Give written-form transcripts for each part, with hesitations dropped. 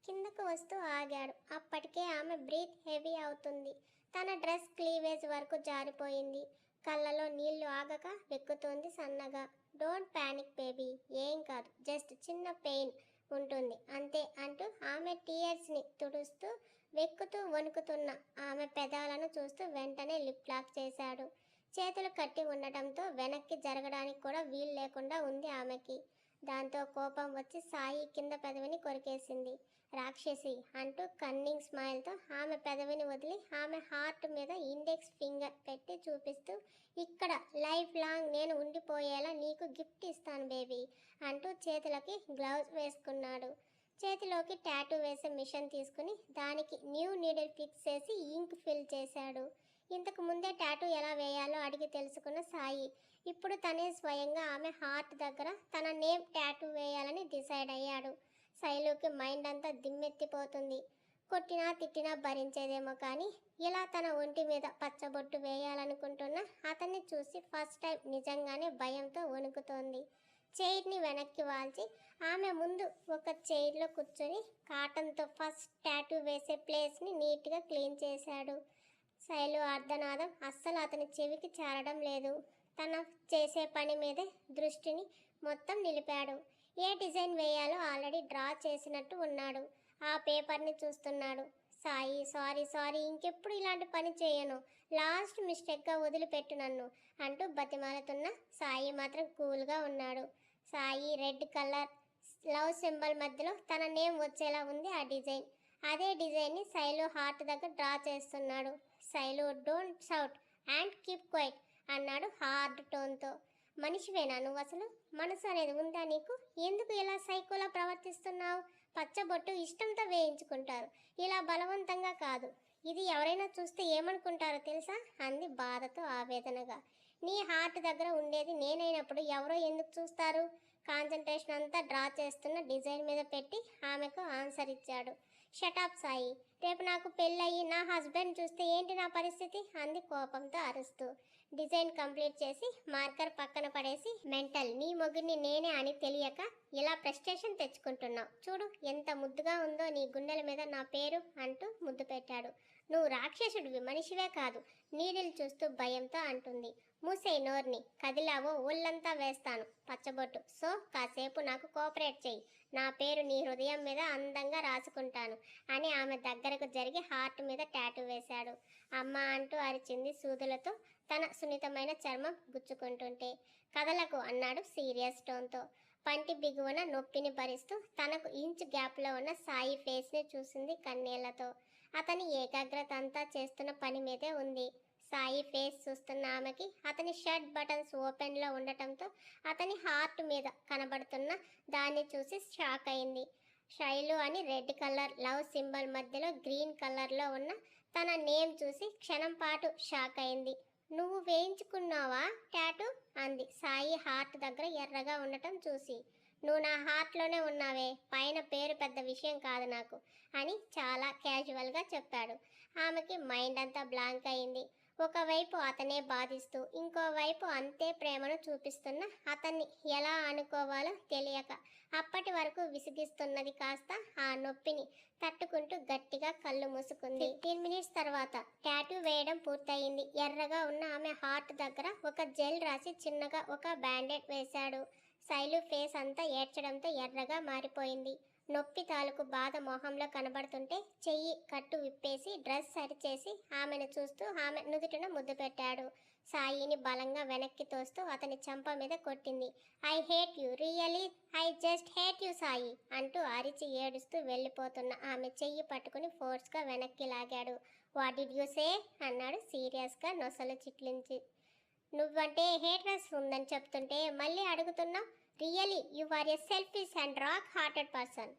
కిందకు వస్తూ ఆగాడు. అప్పటికే ఆమె బ్రీత్ హెవీ అవుతుంది. తన డ్రెస్ క్లీవేజ్ వరకు జారిపోయింది. కళ్ళలో నీళ్లు ఆగక వెక్కుతోంది సన్నగా. డోంట్ పానిక్ బేబీ, ఏం కాదు, జస్ట్ చిన్న పెయిన్ ఉంటుంది అంతే అంటూ ఆమె టీయర్స్ని తుడుస్తూ వెక్కుతూ వణుకుతున్న ఆమె పెదాలను చూస్తూ వెంటనే లిప్ లాక్ చేశాడు. చేతులు కట్టి ఉండటంతో వెనక్కి జరగడానికి కూడా వీలు లేకుండా ఉంది ఆమెకి. దాంతో కోపం వచ్చి సాయి కింద పెదవిని కొరికేసింది. రాక్షసి అంటూ కన్నింగ్ స్మైల్తో ఆమె పెదవిని వదిలి ఆమె హార్ట్ మీద ఇండెక్స్ ఫింగర్ పెట్టి చూపిస్తూ, ఇక్కడ లైఫ్ లాంగ్ నేను ఉండిపోయేలా నీకు గిఫ్ట్ ఇస్తాను బేబీ అంటూ చేతులకి గ్లౌజ్ వేసుకున్నాడు. చేతిలోకి టాటూ వేసే మిషన్ తీసుకుని దానికి న్యూ నీడిల్ ఫిక్స్ చేసి ఇంక్ ఫిల్ చేశాడు. ఇంతకు ముందే టాటూ ఎలా వేయాలో అడిగి తెలుసుకున్న సాయి ఇప్పుడు తనే స్వయంగా ఆమె హార్ట్ దగ్గర తన నేమ్ టాటూ వేయాలని డిసైడ్ అయ్యాడు. శైలుకి మైండ్ అంతా దిమ్మెత్తిపోతుంది. కొట్టినా తిట్టినా భరించేదేమో కానీ ఇలా తన ఒంటి మీద పచ్చబొట్టు వేయాలనుకుంటున్న అతన్ని చూసి ఫస్ట్ టైం నిజంగానే భయంతో వణుకుతోంది. చైర్ని వెనక్కి వాల్చి ఆమె ముందు ఒక చైర్లో కూర్చొని కాటన్తో ఫస్ట్ టాటూ వేసే ప్లేస్ని నీట్గా క్లీన్ చేశాడు. శైలు అర్ధనాదం అస్సలు అతని చెవికి చేరడం లేదు. తన చేసే పని మీదే దృష్టిని మొత్తం నిలిపాడు. ఏ డిజైన్ వేయాలో ఆల్రెడీ డ్రా చేసినట్టు ఉన్నాడు. ఆ పేపర్ని చూస్తున్నాడు. సాయి సారీ సారీ, ఇంకెప్పుడు ఇలాంటి పని చేయను, లాస్ట్ మిస్టేక్గా వదిలిపెట్టు నన్ను అంటూ బతిమాలుతున్న సాయి మాత్రం కూల్గా ఉన్నాడు. Sai red colour love symbol మధ్యలో తన నేమ్ వచ్చేలా ఉంది ఆ డిజైన్. అదే డిజైన్ని శైలు హార్ట్ దగ్గర డ్రా చేస్తున్నాడు. Shailu don't shout and keep quiet అన్నాడు హార్డ్ టోన్తో. మనిషివేనా నువ్వు అసలు? మనసు అనేది ఉందా నీకు? ఎందుకు ఇలా సైకోలా ప్రవర్తిస్తున్నావు? పచ్చబొట్టు ఇష్టంతో వేయించుకుంటారు, ఇలా బలవంతంగా కాదు. ఇది ఎవరైనా చూస్తే ఏమనుకుంటారో తెలుసా అంది బాధతో ఆవేదనగా. నీ హార్ట్ దగ్గర ఉండేది నేనైనప్పుడు ఎవరో ఎందుకు చూస్తారు? కాన్సన్ట్రేషన్ అంతా డ్రా చేస్తున్న డిజైన్ మీద పెట్టి ఆమెకు ఆన్సర్ ఇచ్చాడు. షటాప్ సాయి, రేపు నాకు పెళ్ళయి నా హస్బెండ్ చూస్తే ఏంటి నా పరిస్థితి అంది కోపంతో అరుస్తూ. డిజైన్ కంప్లీట్ చేసి మార్కర్ పక్కన పడేసి, మెంటల్, నీ మొగుడిని నేనే అని తెలియక ఇలా ఫ్రస్ట్రేషన్ తెచ్చుకుంటున్నావు. చూడు ఎంత ముద్దుగా ఉందో నీ గుండెల మీద నా పేరు అంటూ ముద్దు పెట్టాడు. నువ్వు రాక్షసుడివి, మనిషివే కాదు, నీడిల్ చూస్తూ భయంతో అంటుంది. మూసేయి నోర్ని, కదిలావో ఒళ్ళంతా వేస్తాను పచ్చబొట్టు. సో కాసేపు నాకు కోఆపరేట్ చెయ్యి, నా పేరు నీ హృదయం మీద అందంగా రాసుకుంటాను అని ఆమె దగ్గరకు జరిగి హార్ట్ మీద టాటూ వేశాడు. అమ్మ అంటూ అరిచింది సూదులతో తన సున్నితమైన చర్మం గుచ్చుకుంటుంటే. కదలకు అన్నాడు సీరియస్ టోన్తో. పంటి బిగువన నొప్పిని భరిస్తూ తనకు ఇంచు గ్యాప్లో ఉన్న సాయి ఫేస్ని చూసింది కన్నీళ్లతో. అతని ఏకాగ్రత అంతా చేస్తున్న పని మీదే ఉంది. సాయి ఫేస్ చూస్తున్న ఆమెకి అతని షర్ట్ బటన్స్ ఓపెన్లో ఉండటంతో అతని హార్ట్ మీద కనబడుతున్న దాన్ని చూసి షాక్ అయింది. శైలు అని రెడ్ కలర్ లవ్ సింబల్ మధ్యలో గ్రీన్ కలర్లో ఉన్న తన నేమ్ చూసి క్షణం పాటు షాక్ అయింది. నువ్వు వేయించుకున్నావా టాటూ అంది సాయి హార్ట్ దగ్గర ఎర్రగా ఉండటం చూసి. నువ్వు నా హార్ట్లోనే ఉన్నావే, పైన పేరు పెద్ద విషయం కాదు నాకు అని చాలా క్యాజువల్గా చెప్పాడు. ఆమెకి మైండ్ అంతా బ్లాంక్ అయింది. ఒకవైపు అతనే బాధిస్తూ ఇంకోవైపు అంతే ప్రేమను చూపిస్తున్న అతన్ని ఎలా అనుకోవాలో తెలియక అప్పటి వరకు విసిగిస్తున్నది కాస్త ఆ నొప్పిని తట్టుకుంటూ గట్టిగా కళ్ళు మూసుకుంది. 15 మినిట్స్ తర్వాత టాటూ వేయడం పూర్తయింది. ఎర్రగా ఉన్న ఆమె హార్ట్ దగ్గర ఒక జెల్ రాసి చిన్నగా ఒక బ్యాండేడ్ వేశాడు. శైలు ఫేస్ అంతా ఏడ్చడంతో ఎర్రగా మారిపోయింది. నొప్పి తాలూకు బాధ మొహంలో కనబడుతుంటే చెయ్యి కట్టు విప్పేసి డ్రెస్ సరిచేసి ఆమెను చూస్తూ ఆమె నుదుటిన ముద్దు పెట్టాడు. సాయిని బలంగా వెనక్కి తోస్తూ అతని చెంప మీద కొట్టింది. I hate you, really I just hate you Sai అంటూ అరిచి ఏడుస్తూ వెళ్ళిపోతున్న ఆమె చెయ్యి పట్టుకుని ఫోర్స్గా వెనక్కి లాగాడు. వాట్ డిడ్ యు సే అన్నాడు సీరియస్గా నొసలు చిట్లించి. నువ్వంటే హేట్రెస్ ఉందని చెప్తుంటే మళ్ళీ అడుగుతున్నావు. Really you are a selfish and rock hearted person.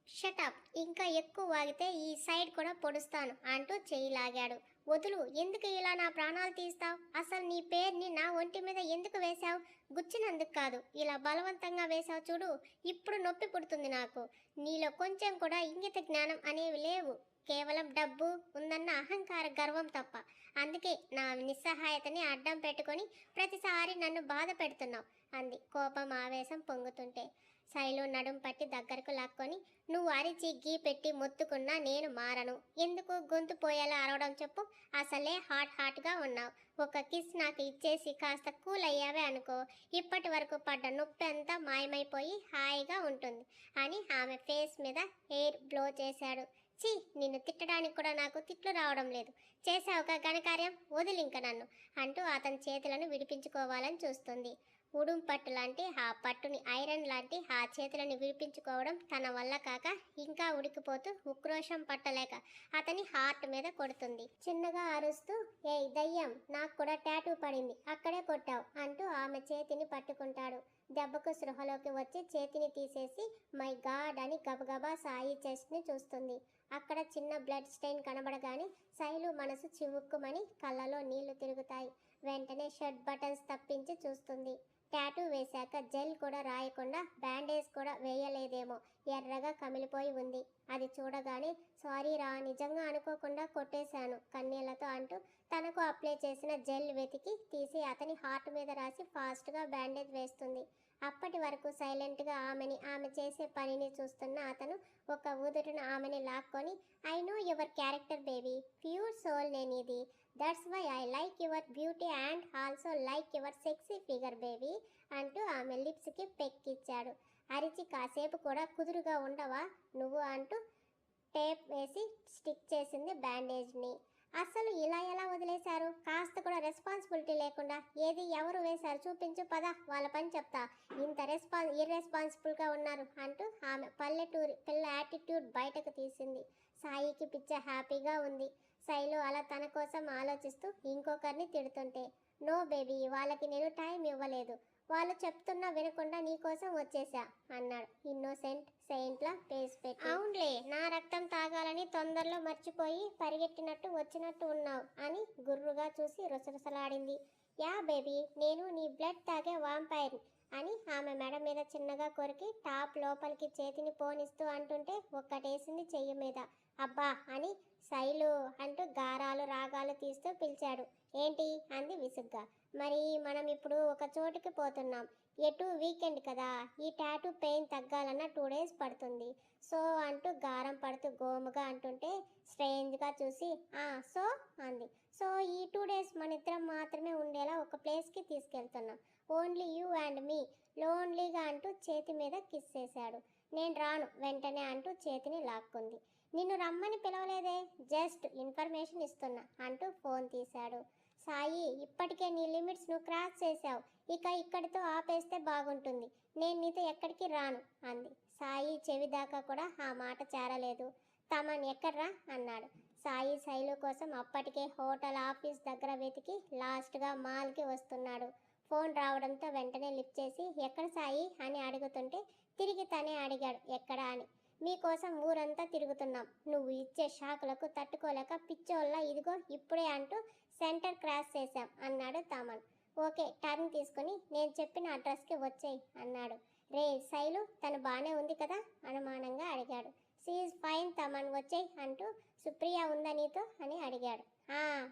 Shut up, ఇంకా ఎక్కువ వాగితే ఈ సైడ్ కూడా పొడుస్తాను అంటూ చెయ్యి లాగాడు. వదులు, ఎందుకు ఇలా నా ప్రాణాలు తీస్తావు? అసలు నీ పేరుని నా ఒంటి మీద ఎందుకు వేశావు? గుచ్చినందుకు కాదు, ఇలా బలవంతంగా వేశావు చూడు, ఇప్పుడు నొప్పి పుడుతుంది నాకు. నీలో కొంచెం కూడా ఇంగిత జ్ఞానం అనేవి లేవు, కేవలం డబ్బు ఉందన్న అహంకార గర్వం తప్ప. అందుకే నా నిస్సహాయతని అడ్డం పెట్టుకొని ప్రతిసారి నన్ను బాధ పెడుతున్నావు అంది కోపం ఆవేశం పొంగుతుంటే. శైలు నడుం పట్టి దగ్గరకు లాక్కొని, నువ్వు అరిచి గీ పెట్టి మొత్తుకున్నా నేను మారను. ఎందుకు గొంతు పోయేలా అరవడం చెప్పు? అసలే హాట్గా ఉన్నావు. ఒక కిస్ నాకు ఇచ్చేసి కాస్త కూల్ అయ్యావే అనుకో, ఇప్పటి వరకు పడ్డ నొప్పి అంతా మాయమైపోయి హాయిగా ఉంటుంది అని ఆమె ఫేస్ మీద ఎయిర్ బ్లో చేశాడు. ఛీ, నిన్ను తిట్టడానికి కూడా నాకు తిట్లు రావడం లేదు. చేసావుగా ఘనకార్యం, వదిలింక నన్ను అంటూ అతని చేతులను విడిపించుకోవాలని చూస్తుంది. ఉడుం పట్టు లాంటి ఆ పట్టుని, ఐరన్ లాంటి ఆ చేతులను విడిపించుకోవడం తన వల్ల కాక ఇంకా ఉడికిపోతూ ఉక్రోషం పట్టలేక అతని హార్ట్ మీద కొడుతుంది. చిన్నగా అరుస్తూ, ఏయ్ దయ్యం, నాకు కూడా టాటూ పడింది, అక్కడే కొట్టావు అంటూ ఆమె చేతిని పట్టుకుంటాడు. దెబ్బకు సృహలోకి వచ్చి చేతిని తీసేసి మై గాడ్ అని గబగబా సాయి చెస్ట్ని చూస్తుంది. అక్కడ చిన్న బ్లడ్ స్టెయిన్ కనబడగానే శైలు మనసు చివుక్కుమని కళ్ళలో నీళ్లు తిరుగుతాయి. వెంటనే షర్ట్ బటన్స్ తప్పించి చూస్తుంది. టాటూ వేశాక జెల్ కూడా రాయకుండా బ్యాండేజ్ కూడా వేయలేదేమో, ఎర్రగా కమిలిపోయి ఉంది. అది చూడగానే సారీ రా, నిజంగా అనుకోకుండా కొట్టేశాను కన్నీళ్లతో అంటూ తనకు అప్లై చేసిన జెల్ వెతికి తీసి అతని హార్ట్ మీద రాసి ఫాస్ట్గా బ్యాండేజ్ వేస్తుంది. అప్పటి వరకు సైలెంట్గా ఆమె చేసే పనిని చూస్తున్న అతను ఒక ఊదుటున ఆమెని లాక్కొని, I know your character baby, pure soul నేనిది, that's why I like your beauty and also like your sexy figure baby అంటూ ఆమె లిప్స్కి పెక్కిచ్చాడు. అరిచి కాసేపు కూడా కుదురుగా ఉండవా నువ్వు అంటూ టేప్ వేసి స్టిక్ చేసింది బ్యాండేజ్ని. అసలు ఇలా ఎలా వదిలేశారు? కాస్త కూడా రెస్పాన్సిబిలిటీ లేకుండా. ఏది, ఎవరు వేశారు చూపించు, పద వాళ్ళ పని చెప్తా, ఇంత ఇర్రెస్పాన్సిబుల్గా ఉన్నారు అంటూ ఆమె పల్లెటూరి పిల్ల యాటిట్యూడ్ బయటకు తీసింది. సాయికి పిచ్చ హ్యాపీగా ఉంది. శైలు అలా తన కోసం ఆలోచిస్తూ ఇంకొకరిని తిడుతుంటే, నో బేబీ, వాళ్ళకి నేను టైం ఇవ్వలేదు, వాళ్ళు చెప్తున్నా వినకుండా నీకోసం వచ్చేసా అన్నాడు ఇన్నోసెంట్ సెయింట్లా ఫేస్ పెట్టి. అవునులే, నా రక్తం తాగాలని తొందరలో మర్చిపోయి పరిగెట్టినట్టు వచ్చినట్టు ఉన్నావు అని గుర్రుగా చూసి రుసరుసలాడింది. యా బేబీ, నేను నీ బ్లడ్ తాగే వాంపైర్ అని ఆమె మెడ మీద చిన్నగా కొరికి టాప్ లోపలికి చేతిని పోనిస్తూ అంటుంటే ఒక్కటేసింది చెయ్యి మీద. అబ్బా అని శైలు అంటూ గారాలు రాగాలు తీస్తూ పిలిచాడు. ఏంటి అంది విసుగ్గా. మరి మనం ఇప్పుడు ఒక చోటుకి పోతున్నాం, ఎటు వీకెండ్ కదా, ఈ టాటూ పెయిన్ తగ్గాలన్న 2 days పడుతుంది. సో అంటూ గారం పడుతూ గోముగా అంటుంటే స్ట్రేంజ్గా చూసి సో అంది. సో ఈ 2 days మన ఇద్దరం మాత్రమే ఉండేలా ఒక ప్లేస్కి తీసుకెళ్తున్నాం, ఓన్లీ యూ అండ్ మీ, లోన్లీగా అంటూ చేతి మీద కిస్ చేశాడు. నేను రాను వెంటనే అంటూ చేతిని లాక్కుంది. నిన్ను రమ్మని పిలవలేదే, జస్ట్ ఇన్ఫర్మేషన్ ఇస్తున్నా అంటూ ఫోన్ తీశాడు. సాయి, ఇప్పటికే నీ లిమిట్స్ నువ్వు క్రాస్ చేశావు, ఇక ఇక్కడితో ఆపేస్తే బాగుంటుంది, నేను నీతో ఎక్కడికి రాను అంది. సాయి చెవి దాకా కూడా ఆ మాట చేరలేదు. తమన్ ఎక్కడ్రా అన్నాడు. సాయి శైలు కోసం అప్పటికే హోటల్ ఆఫీస్ దగ్గర వెతికి లాస్ట్గా మాల్కి వస్తున్నాడు. ఫోన్ రావడంతో వెంటనే లిఫ్ట్ చేసి ఎక్కడ సాయి అని అడుగుతుంటే తిరిగి తనే అడిగాడు ఎక్కడా అని. మీకోసం ఊరంతా తిరుగుతున్నాం, నువ్వు ఇచ్చే షాకులకు తట్టుకోలేక పిచ్చోళ్ళ ఇదిగో ఇప్పుడే అంటూ సెంటర్ క్రాస్ చేశాం అన్నాడు తమన్. ఓకే, టర్న్ తీసుకుని నేను చెప్పిన అడ్రస్కి వచ్చేయి అన్నాడు. రే శైలు, తను బాగానే ఉంది కదా అనుమానంగా అడిగాడు. షీఈ్ ఫైన్ తమన్, వచ్చేయి అంటూ సుప్రియ ఉందా నీతో అని అడిగాడు.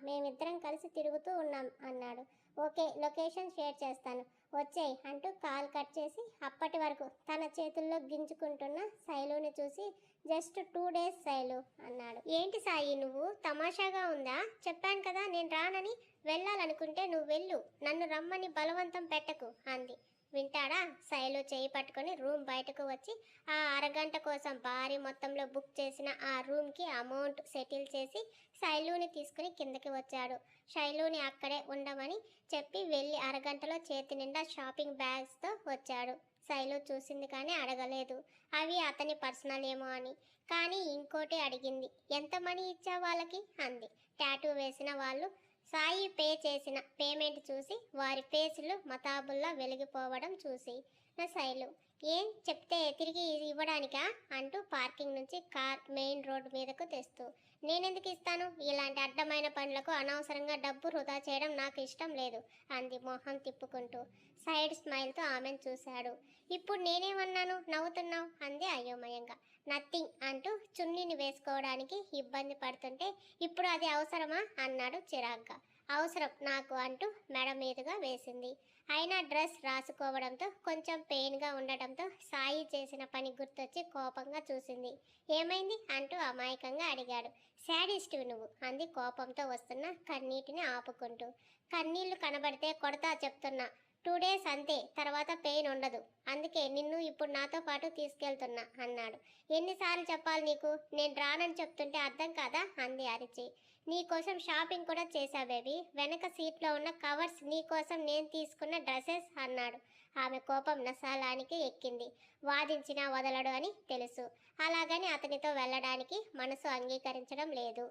మేమిద్దరం కలిసి తిరుగుతూ ఉన్నాం అన్నాడు. ఓకే, లొకేషన్ షేర్ చేస్తాను, వచ్చేయి అంటూ కాల్ కట్ చేసి అప్పటి వరకు తన చేతుల్లో గింజుకుంటున్న శైలుని చూసి జస్ట్ 2 days శైలు అన్నాడు. ఏంటి సాయి, నువ్వు తమాషాగా ఉందా? చెప్పాను కదా నేను రానని, వెళ్ళాలనుకుంటే నువ్వు వెళ్ళు, నన్ను రమ్మని బలవంతం పెట్టకు అంది. వింటాడా? శైలు చేయి పట్టుకొని రూమ్ బయటకు వచ్చి ఆ అరగంట కోసం భారీ మొత్తంలో బుక్ చేసిన ఆ రూమ్కి అమౌంట్ సెటిల్ చేసి శైలుని తీసుకుని కిందకి వచ్చాడు. శైలుని అక్కడే ఉండమని చెప్పి వెళ్ళి అరగంటలో చేతి నిండా షాపింగ్ బ్యాగ్స్తో వచ్చాడు. శైలు చూసింది కానీ అడగలేదు, అవి అతని పర్సనల్ ఏమో అని. కానీ ఇంకోటి అడిగింది, ఎంత మనీ ఇచ్చా వాళ్ళకి అంది. టాటూ వేసిన వాళ్ళు సాయి పే చేసిన పేమెంట్ చూసి వారి ఫేసులు మతాబుల్లా వెలిగిపోవడం చూసి నా శైలు, ఏం చెప్తే తిరిగి ఇవ్వడానికా అంటూ పార్కింగ్ నుంచి కార్ మెయిన్ రోడ్డు మీదకు తెస్తూ, నేనెందుకు ఇస్తాను, ఇలాంటి అడ్డమైన పనులకు అనవసరంగా డబ్బు వృధా చేయడం నాకు ఇష్టం లేదు అంది మొహం తిప్పుకుంటూ. సైడ్ స్మైల్తో ఆమెను చూశాడు. ఇప్పుడు నేనేమన్నాను, నవ్వుతున్నావు అంది అయోమయంగా. నథింగ్ అంటూ చున్నీని వేసుకోవడానికి ఇబ్బంది పడుతుంటే ఇప్పుడు అది అవసరమా అన్నాడు చిరాగ్గా. అవసరం నాకు అంటూ మెడ మీదుగా వేసింది. అయినా డ్రెస్ రాసుకోవడంతో కొంచెం పెయిన్గా ఉండటంతో సాయి చేసిన పని గుర్తొచ్చి కోపంగా చూసింది. ఏమైంది అంటూ అమాయకంగా అడిగాడు. శాడిస్టివి నువ్వు అంది కోపంతో వస్తున్న కన్నీటిని ఆపుకుంటూ. కన్నీళ్లు కనబడితే కొడతా చెప్తున్నా. 2 days అంతే, తర్వాత పెయిన్ ఉండదు. అందుకే నిన్ను ఇప్పుడు నాతో పాటు తీసుకెళ్తున్నా అన్నాడు. ఎన్నిసార్లు చెప్పాలి నీకు? నేను రానని చెప్తుంటే అర్థం కాదా అంది అరిచి. నీకోసం షాపింగ్ కూడా చేశా బేబీ. వెనక సీట్లో ఉన్న కవర్స్ నీకోసం నేను తీసుకున్న డ్రెస్సెస్ అన్నాడు. ఆమె కోపం నసాలానికి ఎక్కింది. వాదించినా వదలడు అని తెలుసు. అలాగని అతనితో వెళ్ళడానికి మనసు అంగీకరించడం లేదు.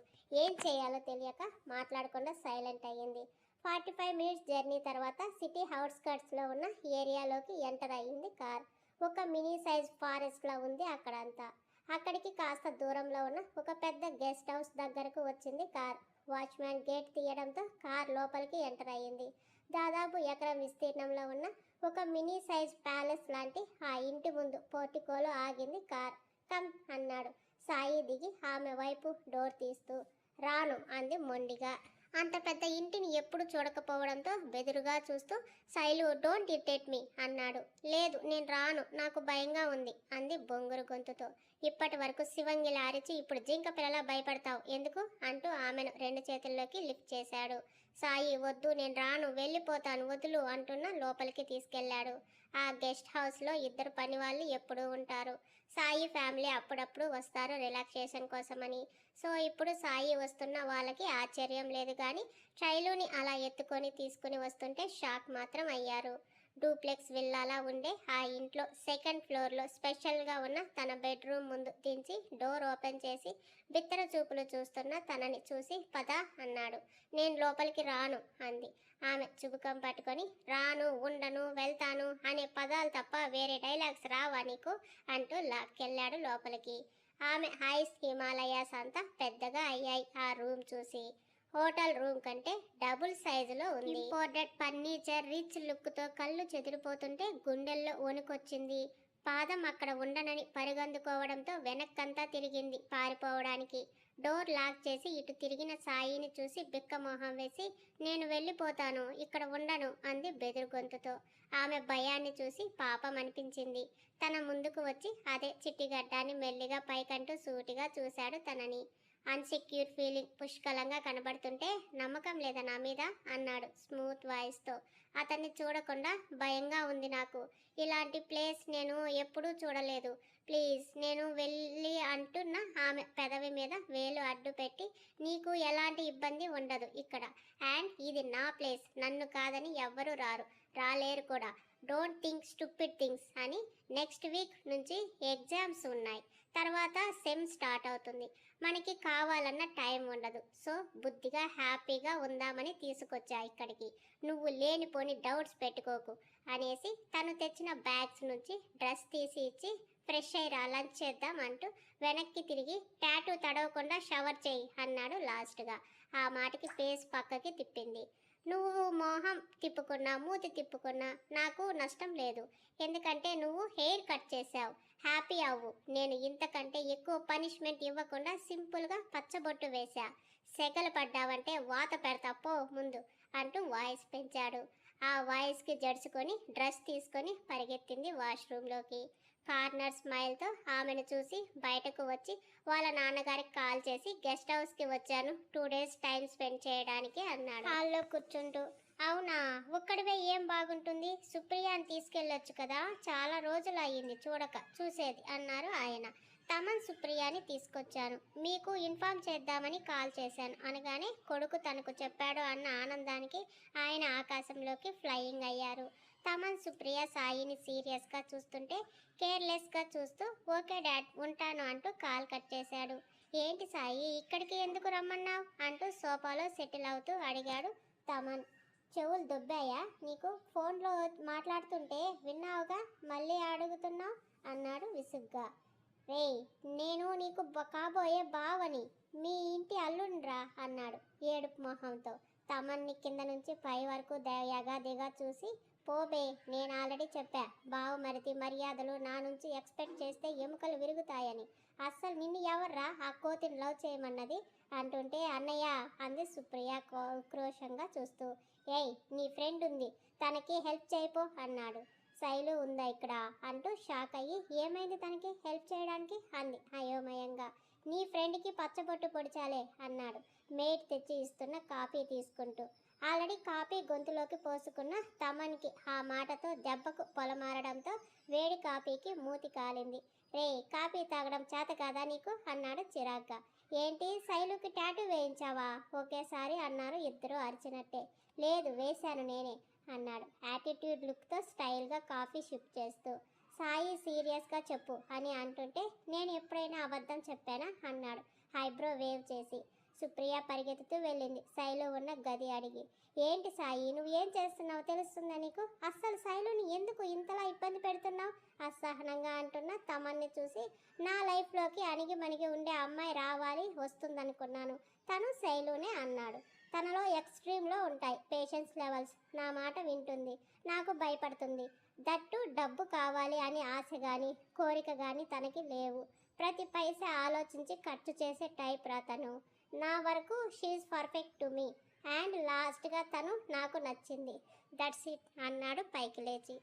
ఏం చేయాలో తెలియక మాట్లాడకుండా సైలెంట్ అయ్యింది. 45 minutes జర్నీ తర్వాత సిటీ అవుట్స్కర్ట్స్లో ఉన్న ఏరియాలోకి ఎంటర్ అయ్యింది కార్. ఒక మినీ సైజ్ ఫారెస్ట్లా ఉంది అక్కడంతా. అక్కడికి కాస్త దూరంలో ఉన్న ఒక పెద్ద గెస్ట్ హౌస్ దగ్గరకు వచ్చింది కార్. వాచ్మ్యాన్ గేట్ తీయడంతో కార్ లోపలికి ఎంటర్ అయ్యింది. దాదాపు ఎకరం విస్తీర్ణంలో ఉన్న ఒక మినీ సైజ్ ప్యాలెస్ లాంటి ఆ ఇంటి ముందు పోర్టికోలో ఆగింది కార్. కమ్ అన్నాడు సాయి దిగి ఆమె వైపు డోర్ తీస్తూ. రాను అంది మొండిగా. అంత పెద్ద ఇంటిని ఎప్పుడు చూడకపోవడంతో బెదురుగా చూస్తూ శైలు డోంట్ ఇరిటేట్ మీ అన్నాడు. లేదు నేను రాను, నాకు భయంగా ఉంది అంది బొంగురు గొంతుతో. ఇప్పటి వరకు శివంగిలా అరిచి ఇప్పుడు జింక పిల్లలా భయపడతావు ఎందుకు అంటూ ఆమెను 2 చేతుల్లోకి లిఫ్ట్ చేశాడు. సాయి వద్దు నేను రాను, వెళ్ళిపోతాను వదులు అంటున్న లోపలికి తీసుకెళ్లాడు. ఆ గెస్ట్ హౌస్లో 2 పని వాళ్ళు ఎప్పుడూ ఉంటారు. సాయి ఫ్యామిలీ అప్పుడప్పుడు వస్తారు రిలాక్సేషన్ కోసమని. సో ఇప్పుడు సాయి వస్తున్న వాళ్ళకి ఆశ్చర్యం లేదు కానీ శైలుని అలా ఎత్తుకొని తీసుకుని వస్తుంటే షాక్ మాత్రం అయ్యారు. డూప్లెక్స్ విల్లాలా ఉండే ఆ ఇంట్లో 2nd ఫ్లోర్లో స్పెషల్గా ఉన్న తన బెడ్రూమ్ ముందు దించి డోర్ ఓపెన్ చేసి బిత్తర చూపులు చూస్తున్న తనని చూసి పద అన్నాడు. నేను లోపలికి రాను అంది. ఆమె చుబుకం పట్టుకొని రాను, ఉండను, వెళ్తాను అనే పదాలు తప్ప వేరే డైలాగ్స్ రావా నీకు అంటూ లాక్కెళ్ళాడు లోపలికి. ఆమె ఐస్ హిమాలయాస్ అంతా పెద్దగా అయ్యాయి ఆ రూమ్ చూసి. హోటల్ రూమ్ కంటే డబుల్ సైజులో ఉంది. ఇంపోర్టెడ్ ఫర్నిచర్ రిచ్ లుక్తో కళ్ళు చెదిరిపోతుంటే గుండెల్లో వణుకొచ్చింది. పాదం అక్కడ ఉండనని పరుగందుకోవడంతో వెనక్కంతా తిరిగింది పారిపోవడానికి. డోర్ లాక్ చేసి ఇటు తిరిగిన సాయిని చూసి బిక్కమొహం వేసి నేను వెళ్ళిపోతాను, ఇక్కడ ఉండను అంది బెదురు గొంతుతో. ఆమె భయాన్ని చూసి పాపం అనిపించింది. తన ముందుకు వచ్చి అదే చిట్టిగడ్డాన్ని మెల్లిగా పైకంటూ సూటిగా చూశాడు తనని. అన్సెక్యూర్ ఫీలింగ్ పుష్కలంగా కనబడుతుంటే నమ్మకం లేదా నా మీద అన్నాడు స్మూత్ వాయిస్తో. అతన్ని చూడకుండా భయంగా ఉంది నాకు. ఇలాంటి ప్లేస్ నేను ఎప్పుడూ చూడలేదు. ప్లీజ్ నేను వెళ్ళి అంటున్న ఆమె పెదవి మీద వేలు అడ్డు పెట్టి నీకు ఎలాంటి ఇబ్బంది ఉండదు ఇక్కడ. అండ్ ఇది నా ప్లేస్, నన్ను కాదని ఎవ్వరూ రాలేరు కూడా. డోంట్ థింక్ స్టూపిడ్ థింగ్స్ అని. నెక్స్ట్ వీక్ నుంచి ఎగ్జామ్స్ ఉన్నాయి, తర్వాత సెమ్ స్టార్ట్ అవుతుంది. మనకి కావాలన్న టైం ఉండదు. సో బుద్ధిగా హ్యాపీగా ఉందామని తీసుకొచ్చా ఇక్కడికి. నువ్వు లేనిపోని డౌట్స్ పెట్టుకోకు అనేసి తను తెచ్చిన బ్యాగ్స్ నుంచి డ్రెస్ తీసి ఇచ్చి ఫ్రెష్ అయ్యిరా లంచ్ చేద్దాం అంటూ వెనక్కి తిరిగి టాటూ తడవకుండా షవర్ చేయి అన్నాడు లాస్ట్గా. ఆ మాటకి ఫేస్ పక్కకి తిప్పింది. నువ్వు మొహం తిప్పుకున్నా మూతి తిప్పుకున్నా నాకు నష్టం లేదు, ఎందుకంటే నువ్వు హెయిర్ కట్ చేసావు. హ్యాపీ అవ్వు. నేను ఇంతకంటే ఎక్కువ పనిష్మెంట్ ఇవ్వకుండా సింపుల్గా పచ్చబొట్టు వేశా. సెగలు పడ్డావంటే వాత పెడతా పో ముందు అంటూ వాయిస్ పెంచాడు. ఆ వాయిస్కి జడుచుకొని డ్రెస్ తీసుకొని పరిగెత్తింది వాష్రూమ్లోకి. కార్నర్ స్మైల్తో ఆమెను చూసి బయటకు వచ్చి వాళ్ళ నాన్నగారికి కాల్ చేసి గెస్ట్ హౌస్కి వచ్చాను 2 days టైం స్పెండ్ చేయడానికి అన్నాడు హాల్లో కూర్చుంటూ. అవునా, ఒక్కడివే ఏం బాగుంటుంది, సుప్రియాని తీసుకెళ్ళొచ్చు కదా, చాలా రోజులు అయ్యింది చూసేది అన్నారు ఆయన. తమన్ సుప్రియాని తీసుకొచ్చాను, మీకు ఇన్ఫార్మ్ చేద్దామని కాల్ చేశాను అనగానే కొడుకు తనకు చెప్పాడు అన్న ఆనందానికి ఆయన ఆకాశంలోకి ఫ్లయింగ్ అయ్యారు. తమన్ సుప్రియ సాయిని సీరియస్గా చూస్తుంటే కేర్లెస్గా చూస్తూ ఓకే డాడ్ ఉంటాను అంటూ కాల్ కట్ చేశాడు. ఏంటి సాయి ఇక్కడికి ఎందుకు రమ్మన్నావు అంటూ సోఫాలో సెటిల్ అవుతూ అడిగాడు తమన్. చెవులు దొబ్బాయా నీకు? ఫోన్లో మాట్లాడుతుంటే విన్నావుగా, మళ్ళీ అడుగుతున్నావు అన్నాడు విసుగ్గా. రేయ్, నేను నీకు కాబోయే బావని, మీ ఇంటి అల్లుండ్రా అన్నాడు ఏడుపు మొహంతో. తమన్ని కింద నుంచి పై వరకు యగాదిగా చూసి పోబే, నేను ఆల్రెడీ చెప్పా బావ మరిది మర్యాదలు నా నుంచి ఎక్స్పెక్ట్ చేస్తే ఎముకలు విరుగుతాయని. అస్సలు నిన్ను ఎవర్రా ఆ కోతిని లవ్ చేయమన్నది అంటుంటే అన్నయ్య అంది సుప్రియ క్రోషంగా చూస్తూ. ఏయ్ నీ ఫ్రెండ్ ఉంది, తనకి హెల్ప్ చేయపో అన్నాడు. శైలు ఉందా ఇక్కడ అంటూ షాక్ అయ్యి ఏమైంది తనకి హెల్ప్ చేయడానికి అంది అయోమయంగా. నీ ఫ్రెండ్కి పచ్చబొట్టు పొడిచాలే అన్నాడు మేడ్ తెచ్చి ఇస్తున్న కాఫీ తీసుకుంటూ. ఆల్రెడీ కాఫీ గొంతులోకి పోసుకున్న తమన్కి ఆ మాటతో దెబ్బకు పొలమారడంతో వేడి కాఫీకి మూతి కాలింది. రే కాఫీ తాగడం చేత కాదా నీకు అన్నాడు చిరాగ్గా. ఏంటి శైలుకి టాటూ వేయించావా ఒకేసారి అన్నారు ఇద్దరు అరిచినట్టే. లేదు వేశాను నేనే అన్నాడు యాటిట్యూడ్ లుక్తో స్టైల్గా కాఫీ షిప్ చేస్తూ. సాయి సీరియస్గా చెప్పు అని అంటుంటే నేను ఎప్పుడైనా అబద్ధం చెప్పానా అన్నాడు ఐబ్రో వేవ్ చేసి. సుప్రియ పరిగెత్తుతూ వెళ్ళింది శైలు ఉన్న గది అడిగి. ఏంటి సాయి నువ్వేం చేస్తున్నావు తెలుస్తుందా నీకు? అస్సలు శైలుని ఎందుకు ఇంతలా ఇబ్బంది పెడుతున్నావు అసహనంగా అంటున్న తమన్ని చూసి. నా లైఫ్లోకి అణిగి మణిగి ఉండే అమ్మాయి రావాలి వస్తుందనుకున్నాను, తను శైలునే అన్నాడు. తనలో ఎక్స్ట్రీమ్లో ఉంటాయి పేషెన్స్ లెవెల్స్. నా మాట వింటుంది, నాకు భయపడుతుంది. దట్టు డబ్బు కావాలి అని ఆశ కానీ కోరిక కానీ తనకి లేవు. ప్రతి పైసా ఆలోచించి ఖర్చు చేసే టైప్ రా తను. నా వరకు she perfect to me and లాస్ట్గా తను నాకు నచ్చింది. దట్స్ ఇట్ అన్నాడు పైకి లేచి.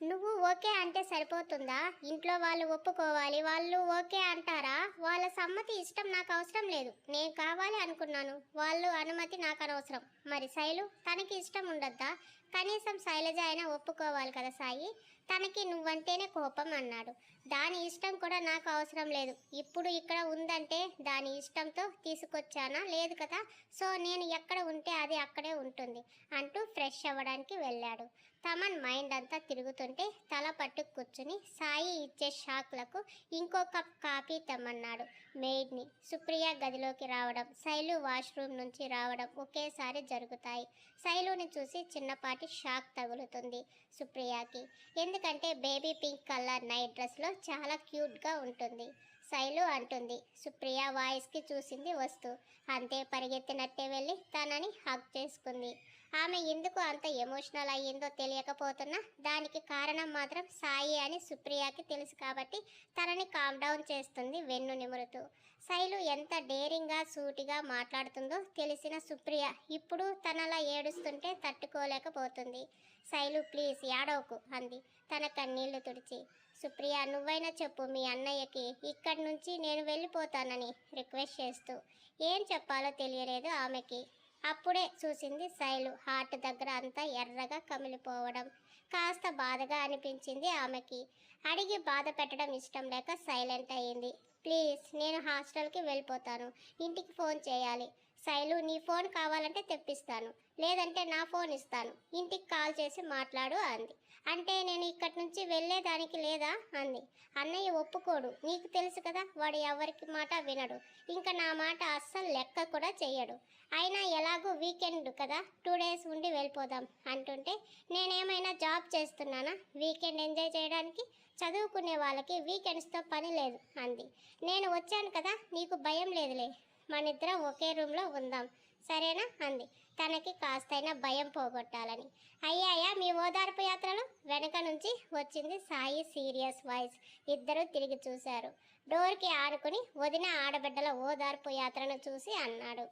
నువ్వు ఓకే అంటే సరిపోతుందా? ఇంట్లో వాళ్ళు ఒప్పుకోవాలి, వాళ్ళు ఓకే అంటారా? వాళ్ళ సమ్మతి ఇష్టం నాకు అవసరం లేదు, నేను కావాలి అనుకున్నాను, వాళ్ళు అనుమతి నాకు అనవసరం. మరి శైలు తనకి ఇష్టం ఉండద్దా? కనీసం శైలజ అయినా ఒప్పుకోవాలి కదా సాయి, తనకి నువ్వంటేనే కోపం అన్నాడు. దాని ఇష్టం కూడా నాకు అవసరం లేదు, ఇప్పుడు ఇక్కడ ఉందంటే దాని ఇష్టంతో తీసుకొచ్చానా లేదు కదా, సో నేను ఎక్కడ ఉంటే అది అక్కడే ఉంటుంది అంటూ ఫ్రెష్ అవ్వడానికి వెళ్ళాడు. తమన్ మైండ్ అంతా తిరుగుతుంటే తల పట్టు కూర్చుని సాయి ఇచ్చే షాక్లకు ఇంకో కప్ కాఫీ తెమ్మన్నాడు మెయిడ్ని. సుప్రియ గదిలోకి రావడం, శైలు వాష్రూమ్ నుంచి రావడం ఒకేసారి జరుగుతాయి. శైలుని చూసి చిన్నపాటి షాక్ తగులుతుంది సుప్రియకి, ఎందుకంటే బేబీ పింక్ కలర్ నైట్ డ్రెస్లో చాలా క్యూట్గా ఉంటుంది. శైలు అంటుంది. సుప్రియ వాయిస్కి చూసింది వస్తూ. అంతే పరిగెత్తినట్టే వెళ్ళి తనని హగ్ చేసుకుంది. ఆమె ఎందుకు అంత ఎమోషనల్ అయ్యిందో తెలియకపోతున్నా దానికి కారణం మాత్రం సాయి అని సుప్రియకి తెలుసు కాబట్టి తనని కామ్ డౌన్ చేస్తుంది వెన్ను నిమురుతూ. శైలు ఎంత డేరింగ్గా సూటిగా మాట్లాడుతుందో తెలిసిన సుప్రియ ఇప్పుడు తనలా ఏడుస్తుంటే తట్టుకోలేకపోతుంది. శైలు ప్లీజ్ ఏడవకు అంది తన కన్నీళ్లు తుడిచి. సుప్రియ నువ్వైనా చెప్పు మీ అన్నయ్యకి ఇక్కడి నుంచి నేను వెళ్ళిపోతానని రిక్వెస్ట్ చేస్తూ. ఏం చెప్పాలో తెలియలేదు ఆమెకి. అప్పుడే చూసింది శైలు హార్ట్ దగ్గర అంతా ఎర్రగా కమిలిపోవడం. కాస్త బాధగా అనిపించింది ఆమెకి. అడిగి బాధ పెట్టడం ఇష్టం లేక సైలెంట్ అయ్యింది. ప్లీజ్ నేను హాస్టల్కి వెళ్ళిపోతాను, ఇంటికి ఫోన్ చేయాలి. శైలు నీ ఫోన్ కావాలంటే తెప్పిస్తాను, లేదంటే నా ఫోన్ ఇస్తాను, ఇంటికి కాల్ చేసి మాట్లాడు అంది. అంటే నేను ఇక్కడి నుంచి వెళ్ళేదానికి లేదా అంది. అన్నయ్య ఒప్పుకోడు, నీకు తెలుసు కదా, వాడు ఎవరికి మాట వినడు, ఇంకా నా మాట అస్సలు లెక్క కూడా చెయ్యడు. అయినా ఎలాగూ వీకెండ్ కదా 2 days ఉండి వెళ్ళిపోదాం అంటుంటే నేనేమైనా జాబ్ చేస్తున్నానా వీకెండ్ ఎంజాయ్ చేయడానికి? చదువుకునే వాళ్ళకి వీకెండ్స్తో పని లేదు అంది. నేను వచ్చాను కదా నీకు భయం లేదులే, మనిద్దరం ఒకే రూమ్లో ఉందాం సరేనా అంది తనకి కాస్తైనా భయం పోగొట్టాలని. అయ్యాయా మీ ఓదార్పు యాత్రలు వెనక నుంచి వచ్చింది సాయి సీరియస్ వాయిస్. ఇద్దరు తిరిగి చూశారు. డోర్కి ఆడుకుని వదిన ఆడబిడ్డల ఓదార్పు యాత్రను చూసి అన్నాడు.